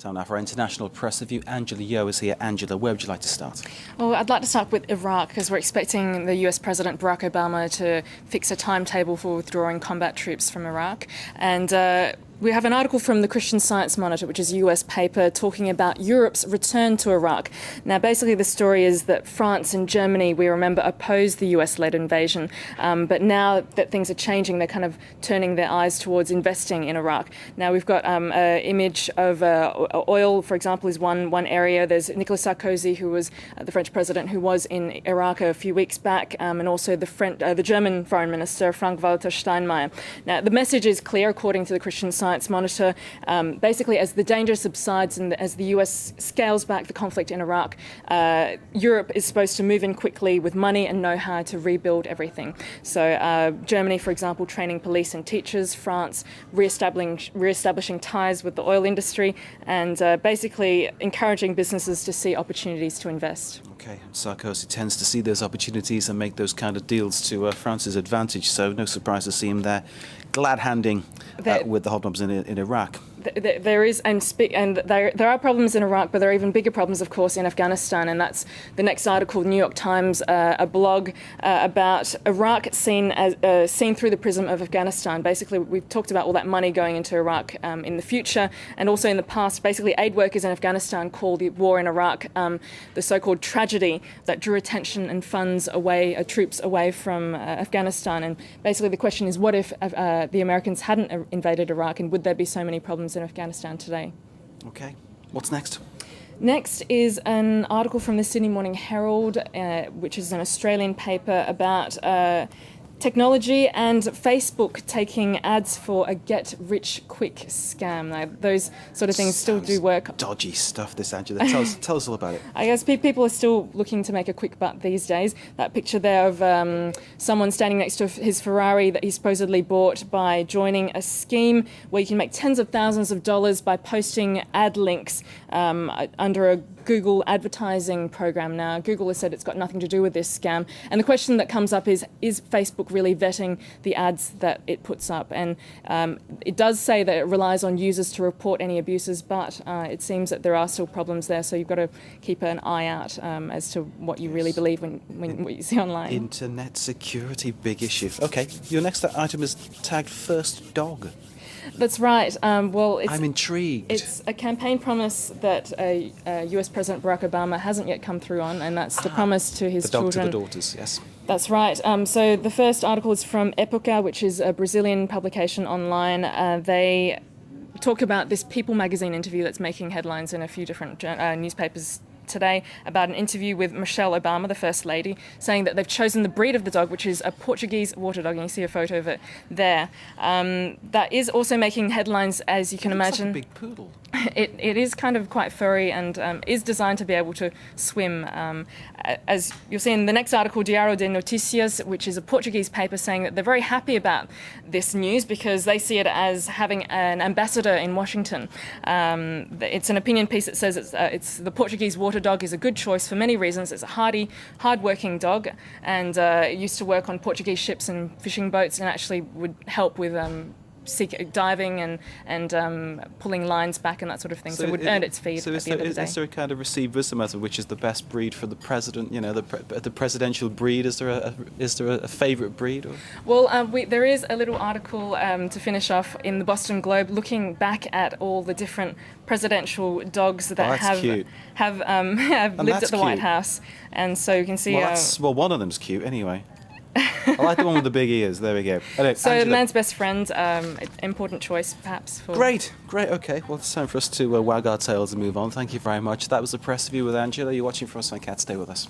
Time now for our international press review. Angela Yeo is here. Angela, where would you like to start? Well, I'd like to start with Iraq, because we're expecting the US President Barack Obama to fix a timetable for withdrawing combat troops from Iraq. And we have an article from the Christian Science Monitor, which is a US paper, talking about Europe's return to Iraq. Now, basically, the story is that France and Germany, we remember, opposed the US-led invasion. But now that things are changing, they're kind of turning their eyes towards investing in Iraq. Now, we've got an image of oil, for example, is one area. There's Nicolas Sarkozy, who was the French president, who was in Iraq a few weeks back, and also the German Foreign Minister, Frank-Walter Steinmeier. Now, the message is clear, according to the Christian Science Monitor. Basically, as the danger subsides and as the US scales back the conflict in Iraq, Europe is supposed to move in quickly with money and know-how to rebuild everything. So Germany, for example, training police and teachers, France re-establishing ties with the oil industry, and basically encouraging businesses to see opportunities to invest. Okay, Sarkozy tends to see those opportunities and make those kind of deals to France's advantage, so no surprise to see him there glad-handing with the hobnobs in Iraq. There is, and there are problems in Iraq, but there are even bigger problems, of course, in Afghanistan, and that's the next article, New York Times, a blog about Iraq seen through the prism of Afghanistan. Basically, we've talked about all that money going into Iraq in the future, and also in the past. Basically, aid workers in Afghanistan call the war in Iraq the so-called tragedy that drew attention and funds away, troops away from Afghanistan. And basically, the question is, what if the Americans hadn't invaded Iraq, and would there be so many problems in Afghanistan today? Okay, what's next? Next is an article from the Sydney Morning Herald, which is an Australian paper about technology and Facebook taking ads for a get-rich-quick scam. Now, those sort of things still do work. Dodgy stuff, this, Angela. Tell us all about it. I guess people are still looking to make a quick buck these days. That picture there of someone standing next to his Ferrari that he supposedly bought by joining a scheme where you can make tens of thousands of dollars by posting ad links under a Google advertising program. Now, Google has said it's got nothing to do with this scam. And the question that comes up is Facebook really vetting the ads that it puts up? And it does say that it relies on users to report any abuses, but it seems that there are still problems there. So you've got to keep an eye out as to what you really believe when what you see online. Internet security, big issue. Okay, your next item is tagged First Dog. That's right. Well, I'm intrigued. It's a campaign promise that US President Barack Obama hasn't yet come through on, and that's the promise to his children. The daughters, yes. That's right. So the first article is from Época, which is a Brazilian publication online. They talk about this People magazine interview that's making headlines in a few different newspapers today, about an interview with Michelle Obama, the First Lady, saying that they've chosen the breed of the dog, which is a Portuguese water dog, and you see a photo of it there. That is also making headlines, as you can imagine. It's like a big poodle. It is kind of quite furry and is designed to be able to swim. As you'll see in the next article, Diário de Notícias, which is a Portuguese paper, saying that they're very happy about this news because they see it as having an ambassador in Washington. It's an opinion piece that says it's the Portuguese water dog is a good choice for many reasons. It's a hardy, hard-working dog, and it used to work on Portuguese ships and fishing boats, and actually would help with diving and pulling lines back and that sort of thing. So it would earn its feed at the end of the day. Is there a kind of receivism, which is the best breed for the president? You know, the presidential breed. Is there a favourite breed? Or? Well, there is a little article to finish off in the Boston Globe, looking back at all the different presidential dogs that have lived at the White House, and so you can see. Well, one of them's cute anyway. I like the one with the big ears. There we go. Anyway, so Angela. Man's Best Friend, important choice perhaps. Great. Okay, well, it's time for us to wag our tails and move on. Thank you very much. That was the press review with Angela. You're watching for us on Cat. Stay with us.